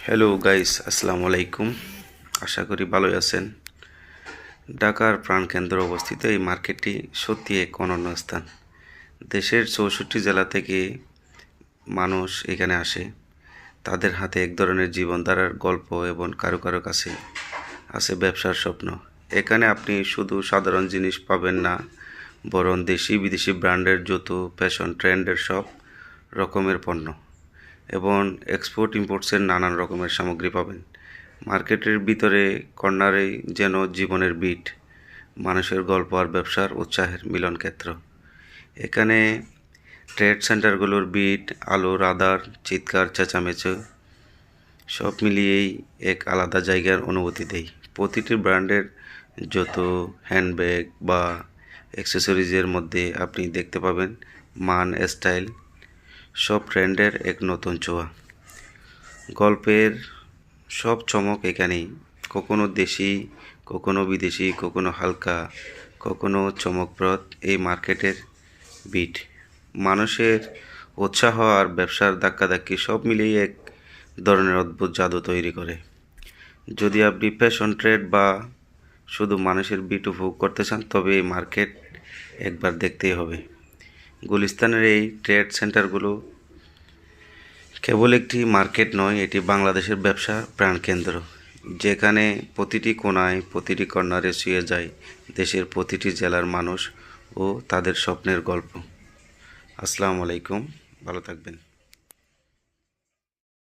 Hello guys, আসসালামু আলাইকুম। আশা করি ভালোই আছেন। ঢাকার প্রাণকেন্দ্রে অবস্থিত এই মার্কেটটি সত্যি এক অনন্য স্থান। দেশের 64 জেলা থেকে মানুষ এখানে আসে। তাদের হাতে এক ধরনের জীবনধারার গল্প এবং কারো কারো কাছে আছে ব্যবসার স্বপ্ন। এখানে আপনি শুধু সাধারণ জিনিস পাবেন না, বরং দেশি বিদেশি ব্র্যান্ডের জুতো, ফ্যাশন ট্রেন্ডের সব রকমের পণ্য এবং এক্সপোর্ট ইম্পোর্টসের নানান রকমের সামগ্রী পাবেন। মার্কেটের ভিতরে কর্নারেই যেন জীবনের বিট, মানুষের গল্প আর ব্যবসার উৎসাহের মিলনক্ষেত্র। এখানে ট্রেড সেন্টারগুলোর বিট, আলোর আধার, চিৎকার, চেঁচামেচি সব মিলিয়েই এক আলাদা জায়গার অনুভূতি দেয়। প্রতিটি ব্র্যান্ডের জুতো, হ্যান্ডব্যাগ বা অ্যাক্সেসরিজের মধ্যে আপনি দেখতে পাবেন মান, স্টাইল, সব ট্রেন্ডের এক নতুন ছোঁয়া। গল্পের সব চমক এখানেই, কখনো দেশি, কখনো বিদেশি, কখনো হালকা, কখনো চমকপ্রদ। এই মার্কেটের বিট, মানুষের উৎসাহ আর ব্যবসার ধাক্কাধাক্কি সব মিলিয়ে এক ধরনের অদ্ভুত জাদু তৈরি করে। যদি আপনি ফ্যাশন ট্রেড বা শুধু মানুষের বিট উপভোগ করতে চান, তবে এই মার্কেট একবার দেখতেই হবে। গুলিস্তানের এই ট্রেড সেন্টারগুলো কেবল একটি মার্কেট নয়, এটি বাংলাদেশের ব্যবসা প্রাণকেন্দ্র, যেখানে প্রতিটি কোণায়, প্রতিটি কর্নারে শুয়ে যায় দেশের প্রতিটি জেলার মানুষ ও তাদের স্বপ্নের গল্প। আসসালামু আলাইকুম, ভালো থাকবেন।